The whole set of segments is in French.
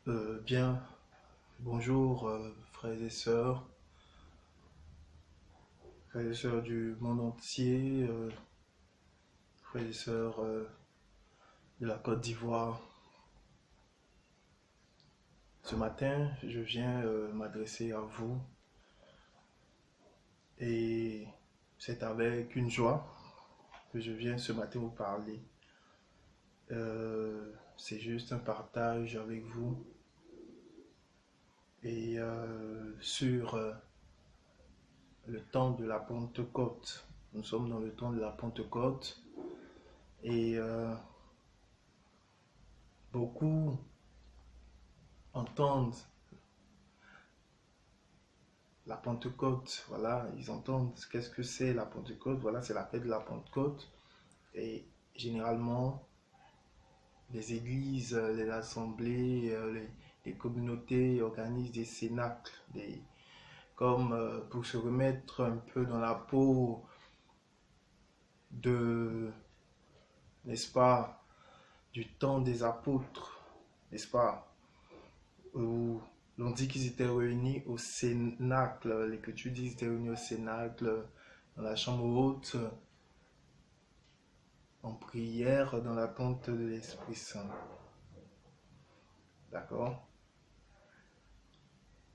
Bien, bonjour frères et sœurs du monde entier, frères et sœurs de la Côte d'Ivoire. Ce matin, je viens m'adresser à vous et c'est avec une joie que je viens ce matin vous parler. C'est juste un partage avec vous et sur le temps de la Pentecôte. Nous sommes dans le temps de la Pentecôte et beaucoup entendent la Pentecôte, voilà, ils entendent qu'est-ce que c'est la Pentecôte, voilà, c'est la fête de la Pentecôte. Et généralement, les églises, les assemblées, les communautés organisent des cénacles, comme pour se remettre un peu dans la peau de, n'est-ce pas, du temps des apôtres, n'est-ce pas, où l'on dit qu'ils étaient réunis au cénacle, l'Écriture dit qu'ils étaient réunis au cénacle, dans la chambre haute, en prière, dans l'attente de l'Esprit Saint. D'accord?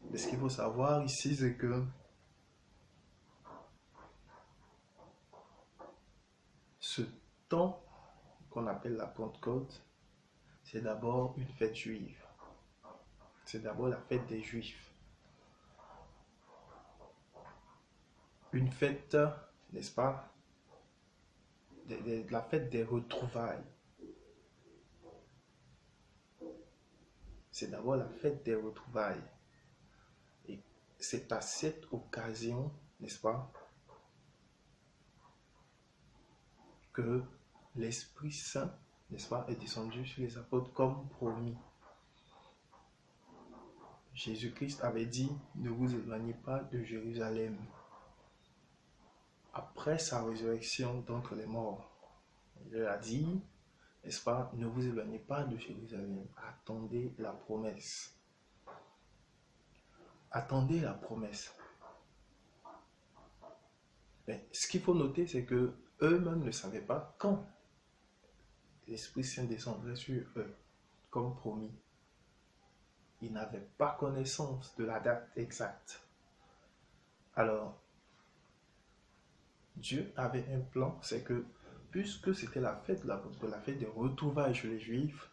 Mais ce qu'il faut savoir ici, c'est que ce temps qu'on appelle la Pentecôte, c'est d'abord une fête juive. C'est d'abord la fête des Juifs. Une fête, n'est-ce pas, la fête des retrouvailles. C'est d'abord la fête des retrouvailles. Et c'est à cette occasion, n'est-ce pas, que l'Esprit Saint, n'est-ce pas, est descendu sur les apôtres comme promis. Jésus-Christ avait dit, ne vous éloignez pas de Jérusalem. Après sa résurrection d'entre les morts, il a dit, n'est-ce pas, ne vous éloignez pas de Jérusalem, attendez la promesse. Attendez la promesse. Mais ce qu'il faut noter, c'est que eux-mêmes ne savaient pas quand l'Esprit Saint descendrait sur eux, comme promis. Ils n'avaient pas connaissance de la date exacte. Alors, Dieu avait un plan, c'est que puisque c'était la fête des retrouvailles chez les Juifs,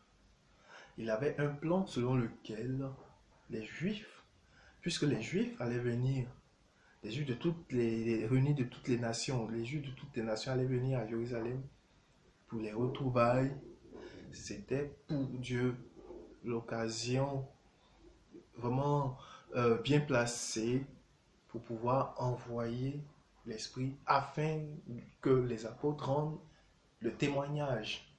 il avait un plan selon lequel les Juifs, puisque les Juifs allaient venir, les Juifs réunis de toutes les nations, les Juifs de toutes les nations allaient venir à Jérusalem pour les retrouvailles. C'était pour Dieu l'occasion vraiment bien placée pour pouvoir envoyer l'Esprit afin que les apôtres rendent le témoignage,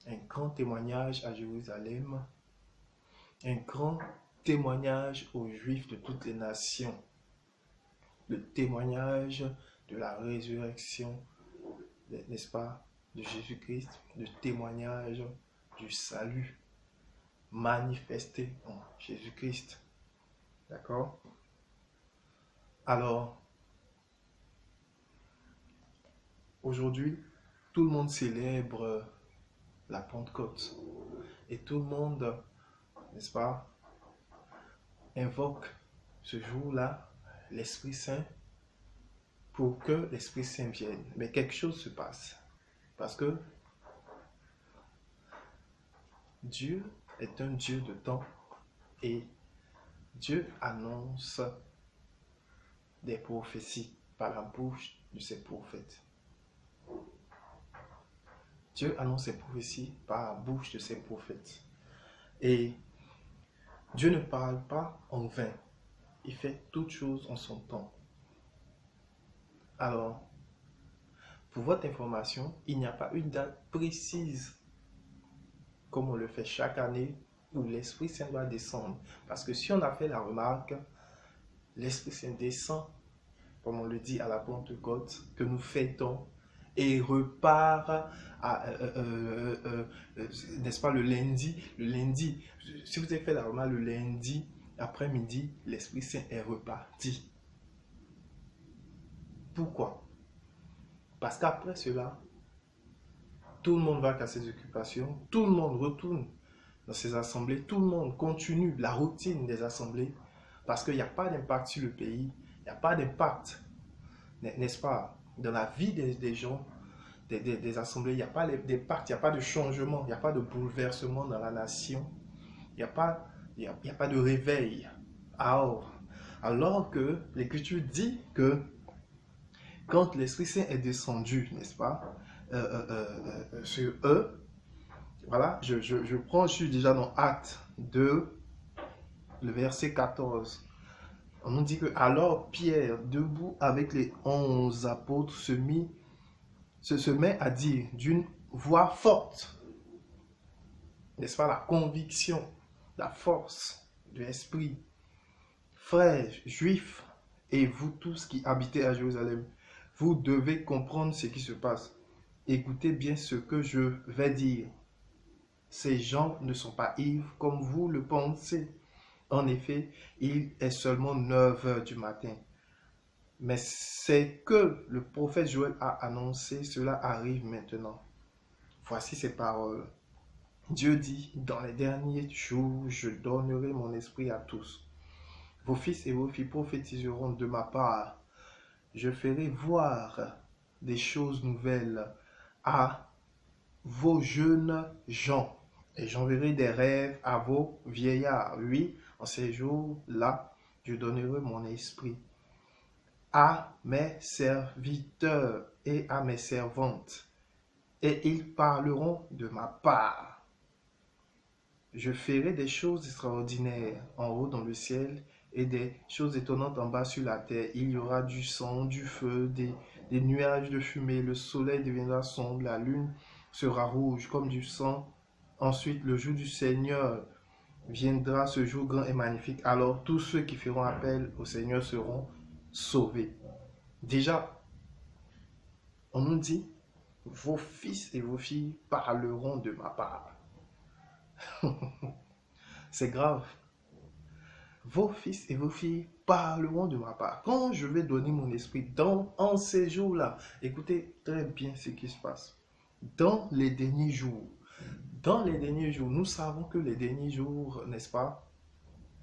un grand témoignage à Jérusalem, un grand témoignage aux Juifs de toutes les nations, le témoignage de la résurrection, n'est-ce pas, de Jésus-Christ, le témoignage du salut manifesté en Jésus-Christ. D'accord? Alors, aujourd'hui, tout le monde célèbre la Pentecôte et tout le monde, n'est-ce pas, invoque ce jour-là l'Esprit Saint pour que l'Esprit Saint vienne. Mais quelque chose se passe parce que Dieu est un Dieu de temps et Dieu annonce des prophéties par la bouche de ses prophètes. Dieu annonce ses prophéties par la bouche de ses prophètes. Et Dieu ne parle pas en vain. Il fait toutes choses en son temps. Alors, pour votre information, il n'y a pas une date précise comme on le fait chaque année où l'Esprit Saint doit descendre. Parce que si on a fait la remarque, l'Esprit Saint descend, comme on le dit à la Pentecôte, que nous fêtons, et repart n'est-ce pas, le lundi. Le lundi, si vous avez fait la remarque, le lundi après-midi, l'Esprit Saint est reparti. Pourquoi? Parce qu'après cela, tout le monde va à ses occupations, tout le monde retourne dans ses assemblées, tout le monde continue la routine des assemblées, parce qu'il n'y a pas d'impact sur le pays, il n'y a pas d'impact, n'est-ce pas, dans la vie des gens, des assemblées, il n'y a pas d'impact, il n'y a pas de changement, il n'y a pas de bouleversement dans la nation, il n'y a pas, il y a pas de réveil. Alors que l'Écriture dit que quand l'Esprit Saint est descendu, n'est-ce pas, sur eux, voilà, je prends, je suis déjà dans Actes 2, le verset 14. On nous dit que alors Pierre, debout avec les 11 apôtres, se met à dire d'une voix forte, n'est-ce pas, la conviction, la force de l'esprit. Frères juifs et vous tous qui habitez à Jérusalem, vous devez comprendre ce qui se passe. Écoutez bien ce que je vais dire. Ces gens ne sont pas ivres comme vous le pensez. En effet, il est seulement 9 heures du matin. Mais c'est que le prophète Joël a annoncé, cela arrive maintenant. Voici ces paroles. Dieu dit, dans les derniers jours, je donnerai mon esprit à tous. Vos fils et vos filles prophétiseront de ma part. Je ferai voir des choses nouvelles à vos jeunes gens. Et j'enverrai des rêves à vos vieillards. Oui, en ces jours-là, je donnerai mon esprit à mes serviteurs et à mes servantes. Et ils parleront de ma part. Je ferai des choses extraordinaires en haut dans le ciel et des choses étonnantes en bas sur la terre. Il y aura du sang, du feu, des nuages de fumée. Le soleil deviendra sombre, la lune sera rouge comme du sang. Ensuite, le jour du Seigneur viendra, ce jour grand et magnifique. Alors, tous ceux qui feront appel au Seigneur seront sauvés. Déjà, on nous dit, vos fils et vos filles parleront de ma part. C'est grave. Vos fils et vos filles parleront de ma part. Quand je vais donner mon esprit en ces jours-là, écoutez très bien ce qui se passe. Dans les derniers jours, nous savons que les derniers jours, n'est-ce pas,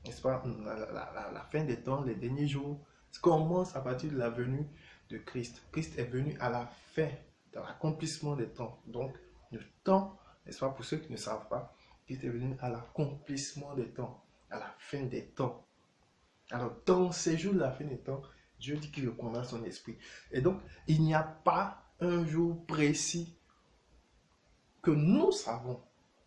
la fin des temps, les derniers jours, commence à partir de la venue de Christ. Christ est venu à la fin, dans l'accomplissement des temps. Donc, le temps, n'est-ce pas, pour ceux qui ne savent pas, Christ est venu à l'accomplissement des temps, à la fin des temps. Alors, dans ces jours de la fin des temps, Dieu dit qu'il répandra son esprit. Et donc, il n'y a pas un jour précis que nous savons.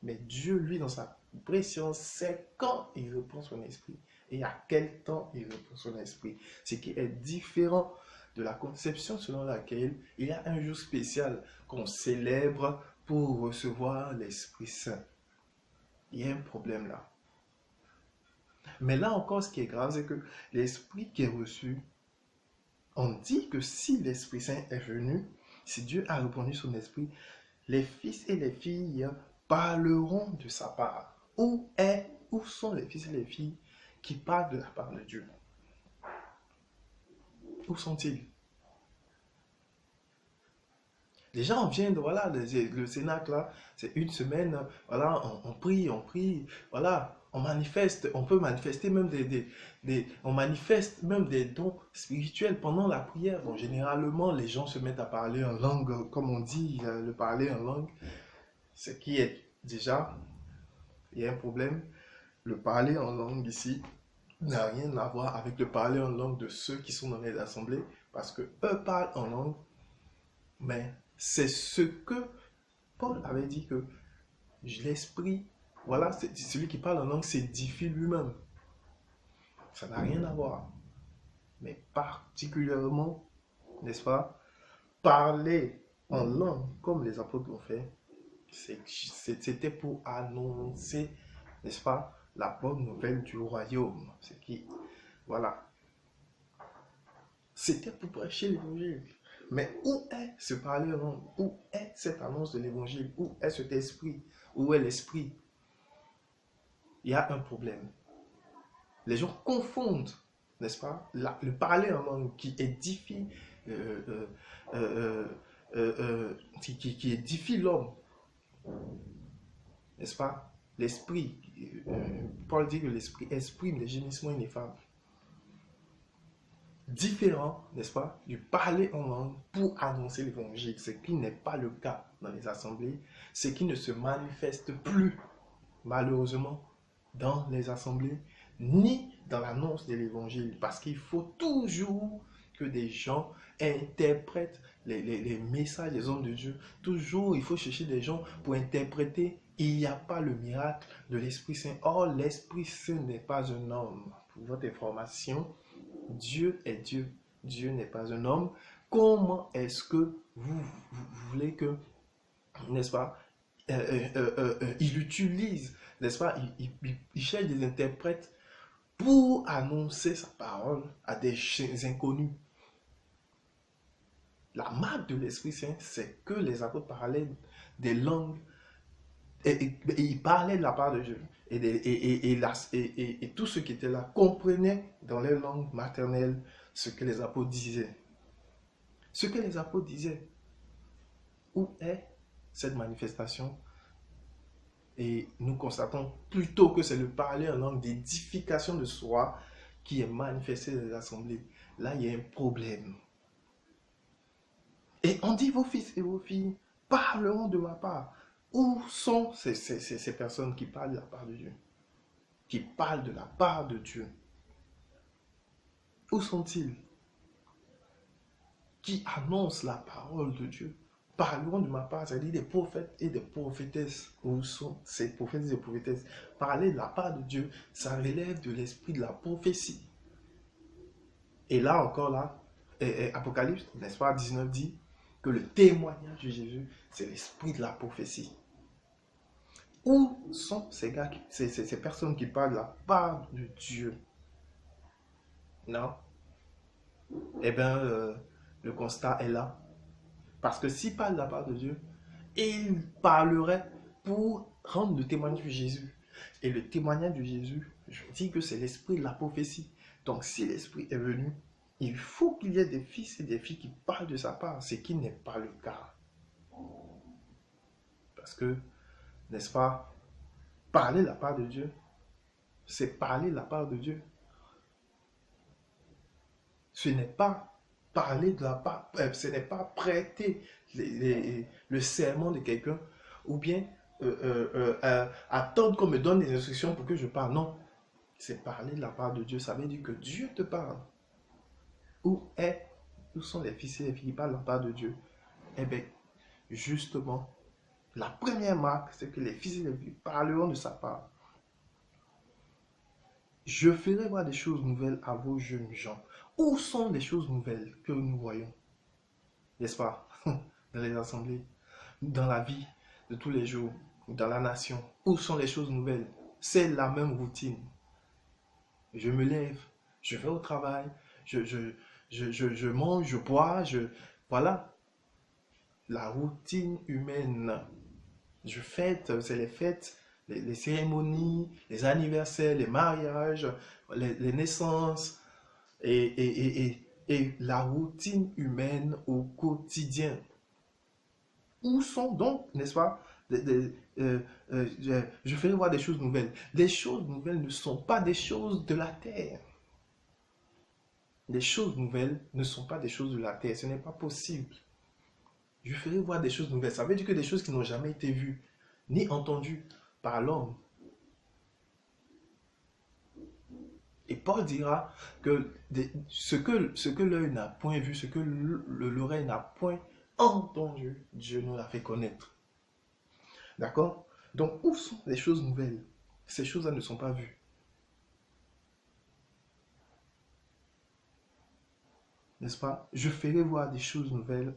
Mais Dieu, lui, dans sa préscience, sait quand il répand son esprit et à quel temps il répand son esprit. Ce qui est différent de la conception selon laquelle il y a un jour spécial qu'on célèbre pour recevoir l'Esprit Saint. Il y a un problème là. Mais là encore, ce qui est grave, c'est que l'Esprit qui est reçu, on dit que si l'Esprit Saint est venu, si Dieu a répandu son esprit, les fils et les filles parleront de sa part. Où sont les fils et les filles qui parlent de la part de Dieu? Où sont-ils? Déjà, on vient de, voilà, le Cénacle là, c'est une semaine, voilà, on prie, voilà, on manifeste, on peut manifester même on manifeste même des dons spirituels pendant la prière. Bon, généralement, les gens se mettent à parler en langue, comme on dit, le parler en langue, ce qui est déjà, il y a un problème. Le parler en langue ici n'a rien à voir avec le parler en langue de ceux qui sont dans les assemblées, parce que eux parlent en langue, mais c'est ce que Paul avait dit que l'esprit, voilà, celui qui parle en langue s'édifie lui-même. Ça n'a rien à voir. Mais particulièrement, n'est-ce pas, parler en langue comme les apôtres l'ont fait, c'était pour annoncer, n'est-ce pas, la bonne nouvelle du royaume. Voilà. C'était pour prêcher l'évangile. Mais où est ce parler en langue? Où est cette annonce de l'évangile? Où est cet esprit? Où est l'esprit? Il y a un problème. Les gens confondent, n'est-ce pas, le parler en langue qui édifie, euh, euh, euh, qui édifie l'homme, n'est-ce pas? L'esprit, Paul dit que l'esprit exprime les gémissements ineffables. Différent, n'est-ce pas, du parler en langue pour annoncer l'évangile, ce qui n'est pas le cas dans les assemblées, ce qui ne se manifeste plus, malheureusement, dans les assemblées, ni dans l'annonce de l'évangile, parce qu'il faut toujours que des gens interprètent les messages des hommes de Dieu. Toujours, il faut chercher des gens pour interpréter. Il n'y a pas le miracle de l'Esprit Saint. Or, l'Esprit Saint n'est pas un homme. Pour votre information, Dieu est Dieu. Dieu n'est pas un homme. Comment est-ce que vous voulez que, n'est-ce pas, il utilise, n'est-ce pas, il cherche des interprètes pour annoncer sa parole à des inconnus. La marque de l'Esprit Saint, c'est que les apôtres parlaient des langues et ils parlaient de la part de Dieu. Et tous ceux qui étaient là comprenaient dans leur langue maternelle ce que les apôtres disaient. Ce que les apôtres disaient. Où est cette manifestation? Et nous constatons plutôt que c'est le parler en langue d'édification de soi qui est manifesté dans les assemblées. Là, il y a un problème. Et on dit, vos fils et vos filles parleront de ma part. Où sont ces personnes qui parlent de la part de Dieu? Qui parlent de la part de Dieu? Où sont-ils? Qui annoncent la parole de Dieu? Parleront de ma part, c'est-à-dire des prophètes et des prophétesses. Où sont ces prophètes et ces prophétesses? Parler de la part de Dieu, ça relève de l'esprit de la prophétie. Et là encore, là, Apocalypse, n'est-ce pas, 19 dit que le témoignage de Jésus, c'est l'esprit de la prophétie. Où sont ces gars, ces personnes qui parlent de la part de Dieu? Non? Eh bien, le constat est là. Parce que s'ils parlent de la part de Dieu, ils parleraient pour rendre le témoignage de Jésus. Et le témoignage de Jésus, je dis que c'est l'esprit de la prophétie. Donc, si l'esprit est venu, il faut qu'il y ait des fils et des filles qui parlent de sa part, ce qui n'est pas le cas. Parce que, n'est-ce pas, parler de la part de Dieu, c'est parler de la part de Dieu. Ce n'est pas parler de la part, ce n'est pas prêter le serment de quelqu'un ou bien attendre qu'on me donne des instructions pour que je parle. Non, c'est parler de la part de Dieu. Ça veut dire que Dieu te parle. Où sont les fils et les filles qui parlent de la part de Dieu? Eh bien, justement, la première marque, c'est que les fils et les filles parleront de sa part. Je ferai voir des choses nouvelles à vos jeunes gens. Où sont les choses nouvelles que nous voyons? N'est-ce pas? Dans les assemblées, dans la vie de tous les jours, dans la nation. Où sont les choses nouvelles? C'est la même routine. Je me lève, je vais au travail, je mange, je bois, voilà. La routine humaine. Je fête, c'est les fêtes, les cérémonies, les anniversaires, les mariages, les naissances et la routine humaine au quotidien. Où sont donc, n'est-ce pas, je fais voir des choses nouvelles. Les choses nouvelles ne sont pas des choses de la terre. Les choses nouvelles ne sont pas des choses de la terre. Ce n'est pas possible. Je ferai voir des choses nouvelles. Ça veut dire que des choses qui n'ont jamais été vues ni entendues par l'homme. Et Paul dira que ce que l'œil n'a point vu, ce que l'oreille n'a point entendu, Dieu nous l'a fait connaître. D'accord? Donc, où sont les choses nouvelles? Ces choses-là ne sont pas vues. N'est-ce pas? Je ferai voir des choses nouvelles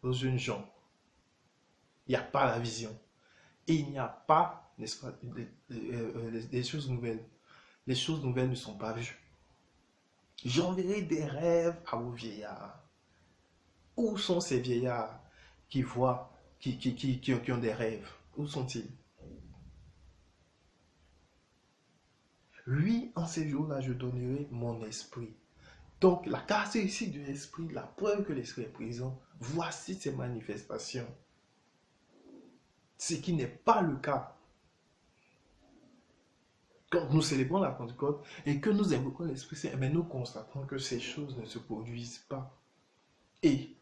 aux jeunes gens. Il n'y a pas la vision. Et il n'y a pas, n'est-ce pas, des choses nouvelles. Les choses nouvelles ne sont pas vues. J'enverrai des rêves à vos vieillards. Où sont ces vieillards qui voient, qui ont des rêves? Où sont-ils? Oui, en ces jours-là, je donnerai mon esprit. Donc, la caractéristique de l'esprit, la preuve que l'esprit est présent, voici ses manifestations. Ce qui n'est pas le cas quand nous célébrons la Pentecôte et que nous invoquons l'Esprit Saint, mais nous constatons que ces choses ne se produisent pas. Et,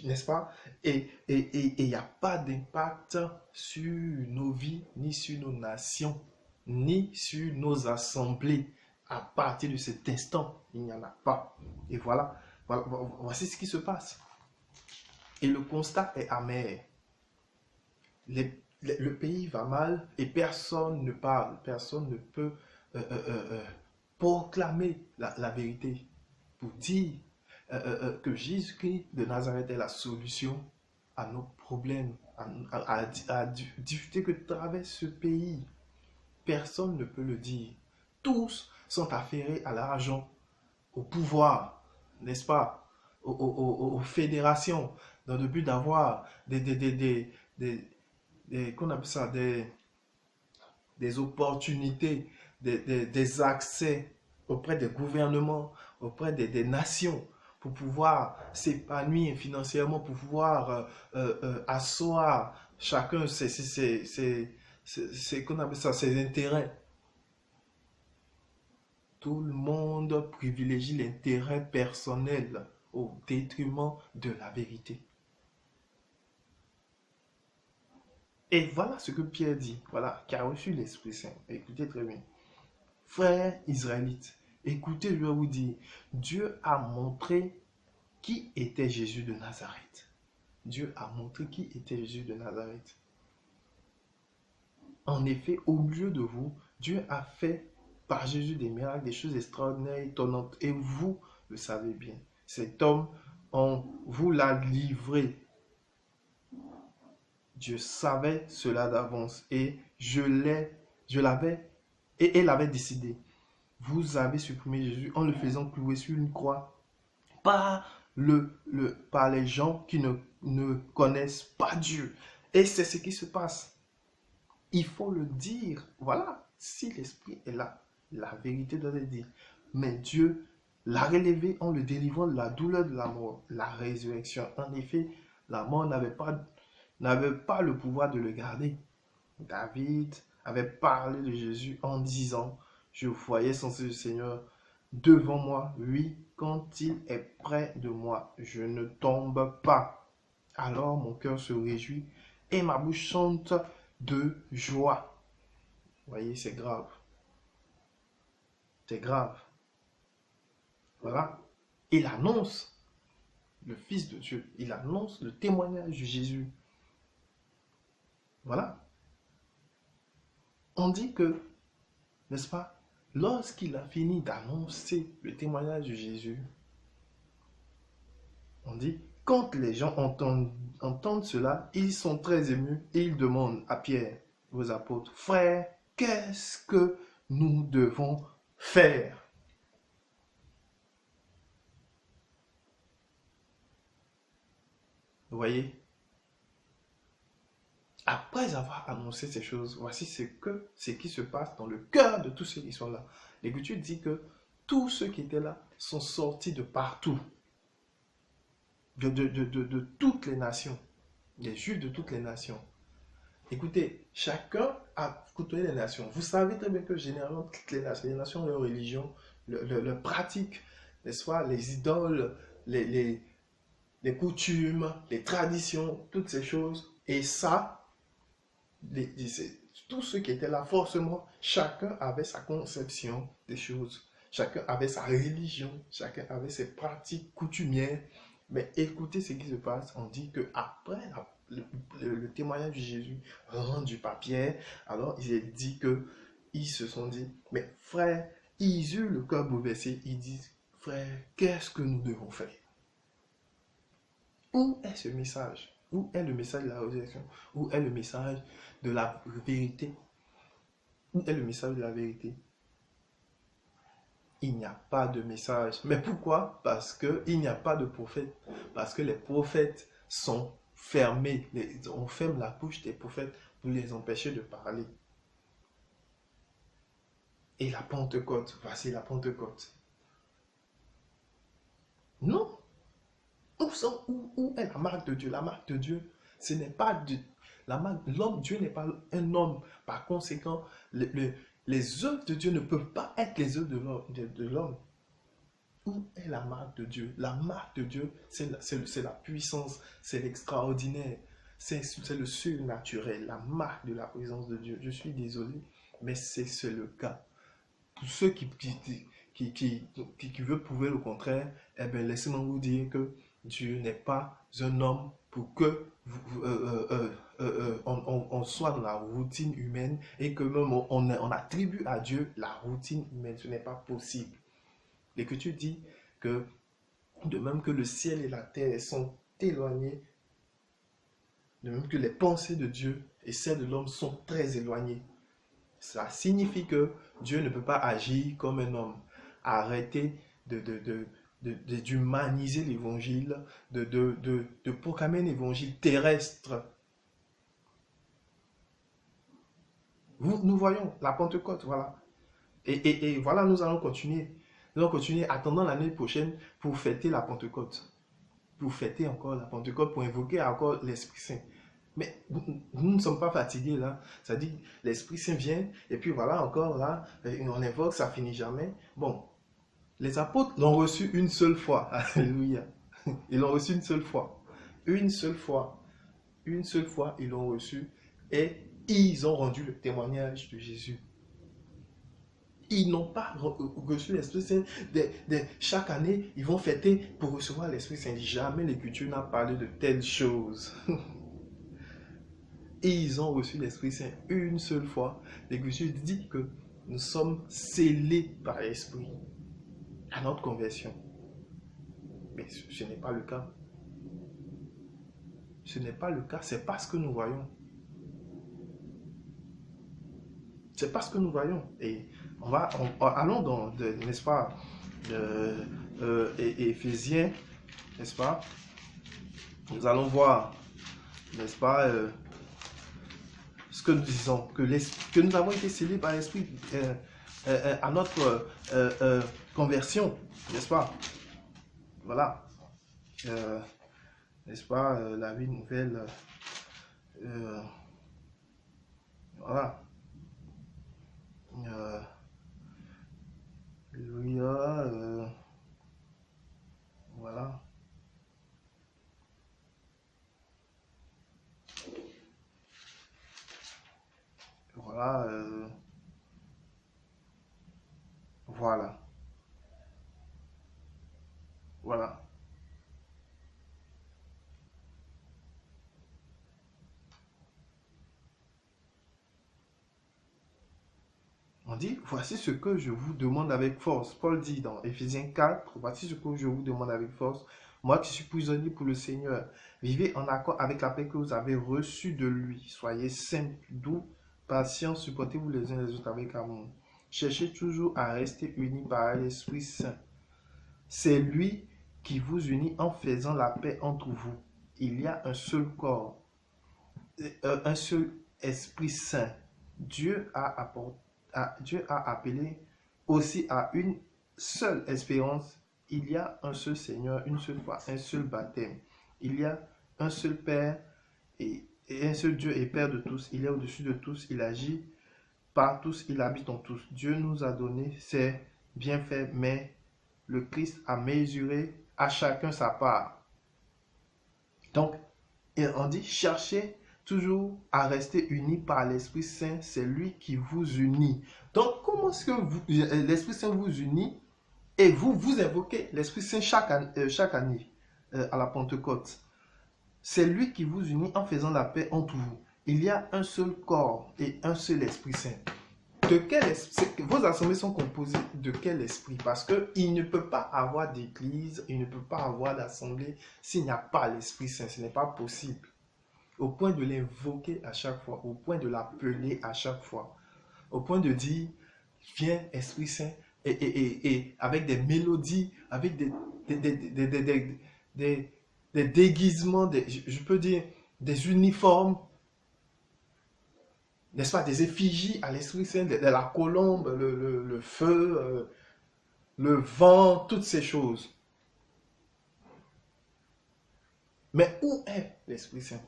n'est-ce pas? Et il n'y a pas d'impact sur nos vies, ni sur nos nations, ni sur nos assemblées. À partir de cet instant, il n'y en a pas. Et voici ce qui se passe. Et le constat est amer. Le pays va mal et personne ne parle, personne ne peut proclamer la vérité pour dire que Jésus-Christ de Nazareth est la solution à nos problèmes, à difficultés que traverse ce pays. Personne ne peut le dire. Tous sont affairés à l'argent, au pouvoir, n'est-ce pas, aux fédérations, dans le but d'avoir qu'on appelle ça, des opportunités, des accès auprès des gouvernements, auprès des nations, pour pouvoir s'épanouir financièrement, pour pouvoir asseoir chacun qu'on appelle ça, ses intérêts. Tout le monde privilégie l'intérêt personnel au détriment de la vérité. Et voilà ce que Pierre dit, voilà, qui a reçu l'Esprit Saint. Écoutez très bien. Frères israélites, écoutez, je vais vous dire, Dieu a montré qui était Jésus de Nazareth. Dieu a montré qui était Jésus de Nazareth. En effet, au milieu de vous, Dieu a fait par Jésus des miracles, des choses extraordinaires, étonnantes. Et vous le savez bien. Cet homme, on vous l'a livré. Dieu savait cela d'avance et elle avait décidé. Vous avez supprimé Jésus en le faisant clouer sur une croix par les gens qui ne connaissent pas Dieu. Et c'est ce qui se passe. Il faut le dire. Voilà, si l'Esprit est là, la vérité doit être dite. Mais Dieu l'a relevé en le délivrant de la douleur de la mort, la résurrection. En effet, la mort n'avait pas le pouvoir de le garder. David avait parlé de Jésus en disant, je voyais son Seigneur devant moi, oui, quand il est près de moi, je ne tombe pas. Alors mon cœur se réjouit et ma bouche chante de joie. Vous voyez, c'est grave. C'est grave. Voilà. Il annonce le Fils de Dieu. Il annonce le témoignage de Jésus. Voilà. On dit que, n'est-ce pas, lorsqu'il a fini d'annoncer le témoignage de Jésus, on dit, quand les gens entendent cela, ils sont très émus et ils demandent à Pierre, aux apôtres, frères, qu'est-ce que nous devons faire? Vous voyez? Après avoir annoncé ces choses, voici ce qui se passe dans le cœur de tous ceux qui sont là. L'Écriture dit que tous ceux qui étaient là sont sortis de partout, de toutes les nations, les Juifs de toutes les nations. Écoutez, chacun a côtoyé les nations. Vous savez très bien que généralement, toutes les nations ont leur religion, leur pratique, n'est-ce pas, les idoles, les coutumes, les traditions, toutes ces choses. Et ça, tous ceux qui étaient là, forcément, chacun avait sa conception des choses. Chacun avait sa religion, chacun avait ses pratiques coutumières. Mais écoutez ce qui se passe. On dit qu'après le témoignage de Jésus rendu par Pierre, alors il est dit qu'ils se sont dit, mais frère, ils eurent le cœur bouleversé. Ils disent, frère, qu'est-ce que nous devons faire? Où est ce message? Où est le message de la résurrection? Où est le message de la vérité? Où est le message de la vérité? il n'y a pas de message. Mais pourquoi? Parce qu'il n'y a pas de prophète. Parce que les prophètes sont fermés. On ferme la bouche des prophètes pour les empêcher de parler. Et la Pentecôte, voici la Pentecôte. Non. Où est la marque de Dieu? La marque de Dieu, ce n'est pas de, la marque, l'homme, Dieu n'est pas un homme. Par conséquent, les œuvres de Dieu ne peuvent pas être les œuvres de l'homme. Où est la marque de Dieu? La marque de Dieu, c'est la puissance, c'est l'extraordinaire, c'est le surnaturel, la marque de la présence de Dieu. Je suis désolé, mais c'est le cas. Pour ceux qui veulent prouver le contraire, eh bien, laissez-moi vous dire que Dieu n'est pas un homme pour que on soit dans la routine humaine et que même on attribue à Dieu la routine humaine. Ce n'est pas possible. L'Écriture dit que de même que le ciel et la terre sont éloignés, de même que les pensées de Dieu et celles de l'homme sont très éloignées. Ça signifie que Dieu ne peut pas agir comme un homme. Arrêtez d'humaniser l'évangile, de proclamer un évangile terrestre. Nous voyons la Pentecôte, voilà. Et voilà, nous allons continuer. Nous allons continuer attendant l'année prochaine pour fêter la Pentecôte. Pour fêter encore la Pentecôte, pour invoquer encore l'Esprit Saint. Mais nous ne sommes pas fatigués là. Ça dit, l'Esprit Saint vient, et puis voilà, encore là, on invoque, ça finit jamais. Bon, les apôtres l'ont reçu une seule fois. Alléluia. Ils l'ont reçu une seule fois. Une seule fois. Une seule fois, ils l'ont reçu. Et ils ont rendu le témoignage de Jésus. Ils n'ont pas reçu l'Esprit Saint. Chaque année, ils vont fêter pour recevoir l'Esprit Saint. Jamais l'Écriture n'a parlé de telles choses. Et ils ont reçu l'Esprit Saint une seule fois. L'Écriture dit que nous sommes scellés par l'Esprit à notre conversion. Mais ce n'est pas le cas. Ce n'est pas le cas, c'est pas ce que nous voyons. C'est pas ce que nous voyons. Et allons dans, n'est-ce pas, Éphésiens, n'est-ce pas? Nous allons voir, n'est-ce pas, ce que nous disons, que nous avons été scellés par l'Esprit à notre conversion, n'est-ce pas? Voilà. N'est-ce pas, la vie nouvelle. Voilà. Voilà. Voilà. Voilà. Voilà. On dit, voici ce que je vous demande avec force. Paul dit dans Éphésiens 4, voici ce que je vous demande avec force. Moi qui suis prisonnier pour le Seigneur, vivez en accord avec la paix que vous avez reçue de lui. Soyez simples, doux, patients, supportez-vous les uns les autres avec amour. Cherchez toujours à rester unis par l'Esprit Saint. C'est lui qui vous unit en faisant la paix entre vous. Il y a un seul corps, un seul Esprit Saint. Dieu a appelé aussi à une seule espérance. Il y a un seul Seigneur, une seule foi, un seul baptême. Il y a un seul Père et un seul Dieu et Père de tous. Il est au-dessus de tous, il agit par tous, il habite en tous. Dieu nous a donné ses bienfaits, mais le Christ a mesuré à chacun sa part. Donc, on dit, cherchez toujours à rester unis par l'Esprit Saint, c'est lui qui vous unit. Donc, comment est-ce que l'Esprit Saint vous unit et vous invoquez l'Esprit Saint chaque année à la Pentecôte? C'est lui qui vous unit en faisant la paix entre vous. Il y a un seul corps et un seul Esprit Saint. De quel esprit? Vos assemblées sont composées de quel esprit? Parce qu'il ne peut pas avoir d'église, il ne peut pas avoir d'assemblée s'il n'y a pas l'Esprit Saint. Ce n'est pas possible. Au point de l'invoquer à chaque fois, au point de l'appeler à chaque fois, au point de dire, viens Esprit Saint, et avec des mélodies, avec des, des, des, des, des- des- des déguisements, je peux dire des uniformes, n'est-ce pas, des effigies à l'Esprit Saint, de la colombe, le feu, le vent, toutes ces choses. Mais où est l'Esprit Saint?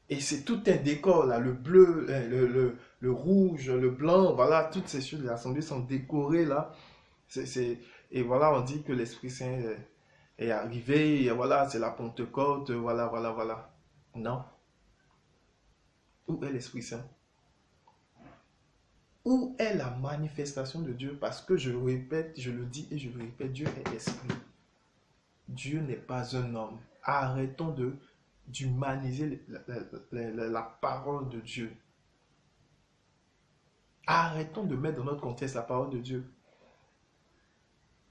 Et c'est tout un décor là, le bleu, le rouge, le blanc, voilà, toutes ces choses de l'Assemblée sont décorées là. Et voilà, on dit que l'Esprit Saint est arrivé, et voilà, c'est la Pentecôte, voilà, voilà, voilà. Non. Où est l'Esprit Saint? Où est la manifestation de Dieu? Parce que je le répète, je le dis et je le répète, Dieu est esprit. Dieu n'est pas un homme. Arrêtons d'humaniser la parole de Dieu. Arrêtons de mettre dans notre contexte la parole de Dieu.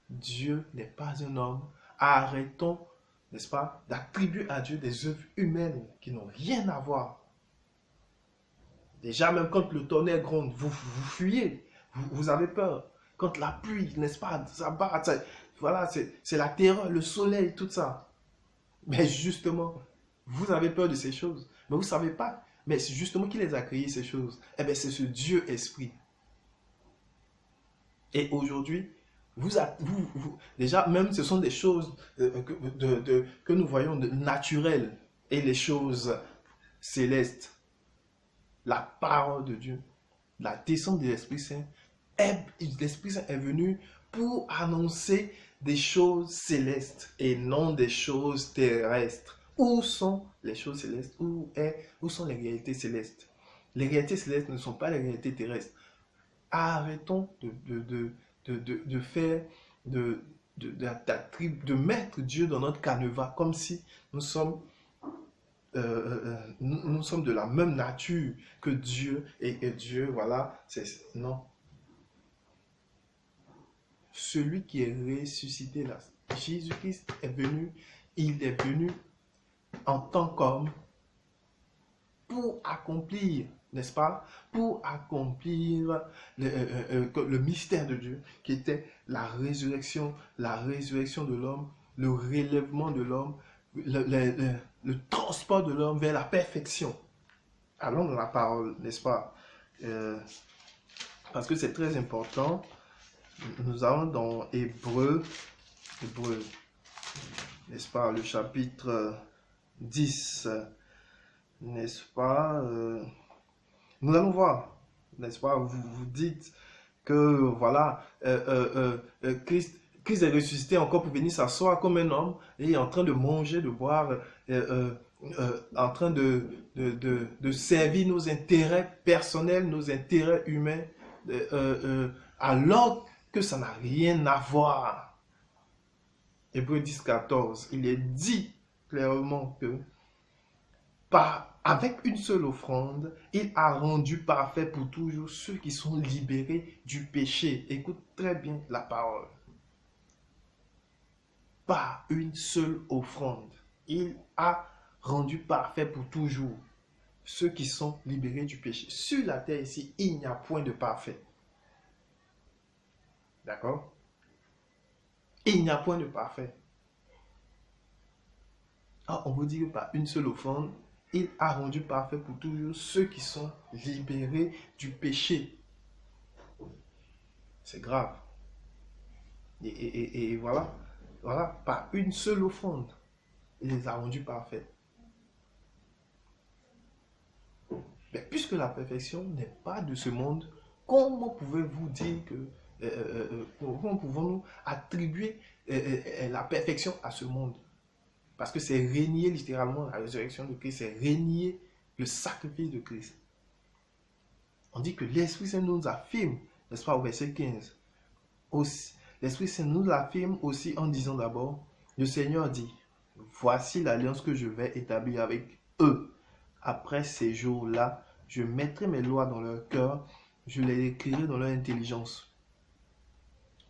Dieu n'est pas un homme. Arrêtons, n'est-ce pas, d'attribuer à Dieu des œuvres humaines qui n'ont rien à voir. Déjà, même quand le tonnerre gronde, vous fuyez, vous avez peur. Quand la pluie, n'est-ce pas, ça bat, voilà, c'est la terreur, le soleil, tout ça. Mais justement, vous avez peur de ces choses. Mais vous ne savez pas. Mais c'est justement qui les a créées, ces choses. Eh bien, c'est ce Dieu esprit. Et aujourd'hui, déjà, même ce sont des choses que nous voyons de naturelles et les choses célestes. La parole de Dieu, la descente de l'Esprit Saint. L'Esprit Saint est venu pour annoncer des choses célestes et non des choses terrestres. Où sont les choses célestes? Où sont les réalités célestes? Les réalités célestes ne sont pas les réalités terrestres. Arrêtons de faire, de mettre Dieu dans notre canevas comme si nous sommes nous sommes de la même nature que Dieu et Dieu, voilà, non. Celui qui est ressuscité là, Jésus-Christ est venu, il est venu en tant qu'homme pour accomplir, n'est-ce pas, pour accomplir le mystère de Dieu qui était la résurrection de l'homme, le relèvement de l'homme, le transport de l'homme vers la perfection. Allons dans la parole, n'est-ce pas? Parce que c'est très important. Nous allons dans Hébreu, n'est-ce pas, le chapitre 10, n'est-ce pas? Nous allons voir, n'est-ce pas? Vous dites que, voilà, Christ est ressuscité encore pour venir s'asseoir comme un homme et est en train de manger, de boire, en train de servir nos intérêts personnels, nos intérêts humains, alors que ça n'a rien à voir. Hébreux 10, 14, il est dit clairement que avec une seule offrande, il a rendu parfait pour toujours ceux qui sont libérés du péché. Écoute très bien la parole. Par une seule offrande, il a rendu parfait pour toujours ceux qui sont libérés du péché. Sur la terre ici, il n'y a point de parfait. D'accord? Il n'y a point de parfait. Ah, on vous dit que par une seule offrande, il a rendu parfait pour toujours ceux qui sont libérés du péché. C'est grave. Et voilà, par une seule offrande, il les a rendus parfaits. Mais puisque la perfection n'est pas de ce monde, comment pouvez-vous dire que, comment pouvons-nous attribuer la perfection à ce monde? Parce que c'est renier littéralement la résurrection de Christ, c'est renier le sacrifice de Christ. On dit que l'Esprit Saint nous affirme, n'est-ce pas, au verset 15, l'Esprit Saint nous affirme aussi en disant d'abord, le Seigneur dit, voici l'alliance que je vais établir avec eux. Après ces jours-là, je mettrai mes lois dans leur cœur, je les écrirai dans leur intelligence.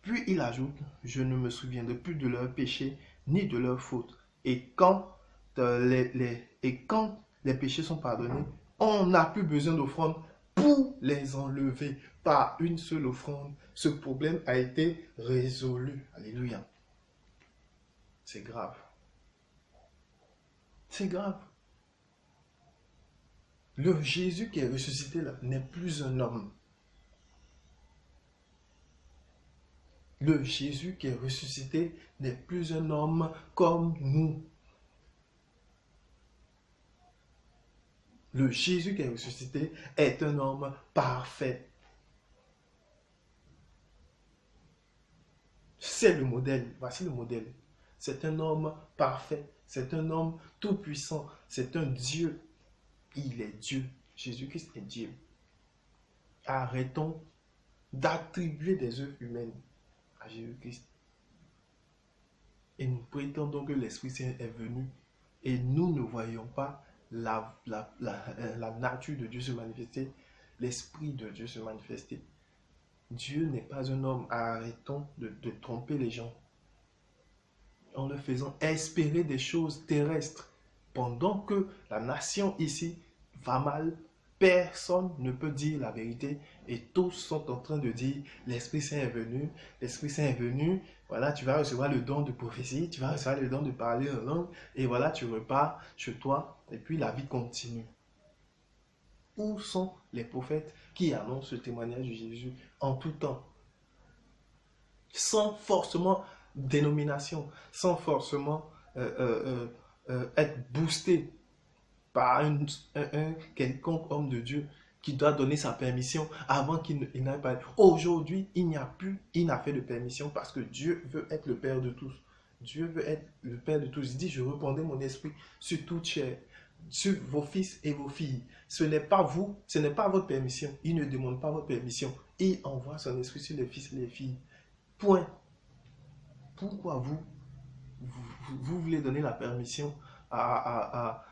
Puis il ajoute, je ne me souviendrai plus de leurs péchés ni de leurs fautes. Et quand les péchés sont pardonnés, on n'a plus besoin d'offrande pour les enlever par une seule offrande. Ce problème a été résolu. Alléluia. C'est grave. C'est grave. Le Jésus qui est ressuscité là n'est plus un homme. Le Jésus qui est ressuscité n'est plus un homme comme nous. Le Jésus qui est ressuscité est un homme parfait. C'est le modèle. Voici le modèle. C'est un homme parfait. C'est un homme tout-puissant. C'est un Dieu. Il est Dieu. Jésus-Christ est Dieu. Arrêtons d'attribuer des œuvres humaines à Jésus-Christ. Et nous prétendons que l'Esprit Saint est venu et nous ne voyons pas la nature de Dieu se manifester, l'Esprit de Dieu se manifester. Dieu n'est pas un homme. Arrêtons de tromper les gens en leur faisant espérer des choses terrestres. Pendant que la nation ici va mal, personne ne peut dire la vérité et tous sont en train de dire l'Esprit Saint est venu, l'Esprit Saint est venu, voilà, tu vas recevoir le don de prophétie, tu vas recevoir le don de parler en langue et voilà, tu repars chez toi et puis la vie continue. Où sont les prophètes qui annoncent le témoignage de Jésus en tout temps? Sans forcément dénomination, sans forcément être boosté par un quelconque homme de Dieu qui doit donner sa permission avant qu'il n'aille pas. Aujourd'hui, il n'y a plus, il n'a fait de permission parce que Dieu veut être le Père de tous. Dieu veut être le Père de tous. Il dit, je répandrai mon esprit sur toute chair, sur vos fils et vos filles. Ce n'est pas vous, ce n'est pas votre permission. Il ne demande pas votre permission. Il envoie son esprit sur les fils et les filles. Point. Pourquoi vous voulez donner la permission à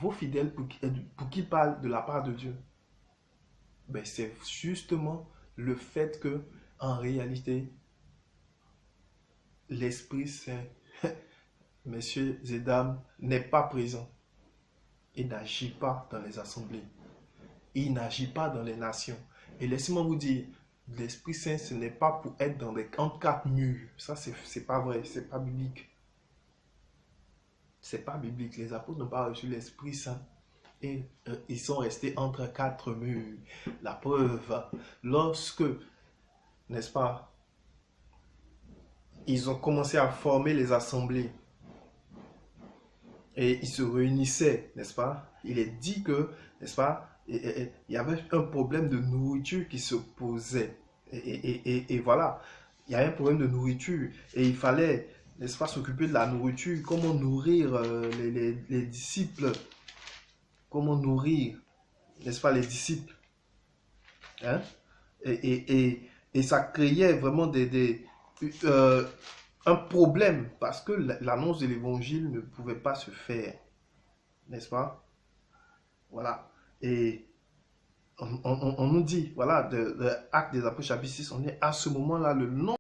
vos fidèles pour qu'ils parlent de la part de Dieu? Ben, c'est justement le fait que, en réalité, l'Esprit Saint, messieurs et dames, n'est pas présent. Il n'agit pas dans les assemblées. Il n'agit pas dans les nations. Et laissez-moi vous dire, l'Esprit Saint, ce n'est pas pour être entre quatre murs. Ça, c'est pas vrai. C'est pas biblique. C'est pas biblique. Les apôtres n'ont pas reçu l'Esprit Saint. Et ils sont restés entre quatre murs. La preuve, lorsque, n'est-ce pas, ils ont commencé à former les assemblées et ils se réunissaient, n'est-ce pas, il est dit que, n'est-ce pas, il y avait un problème de nourriture qui se posait. Et voilà, il y a un problème de nourriture et il fallait, n'est-ce pas, s'occuper de la nourriture, comment nourrir les disciples, comment nourrir, n'est-ce pas, les disciples. Hein? Et ça créait vraiment un problème parce que l'annonce de l'évangile ne pouvait pas se faire. N'est-ce pas? Voilà. Et on nous dit, voilà, de Actes des Apôtres chapitre 6, on est à ce moment-là, le nom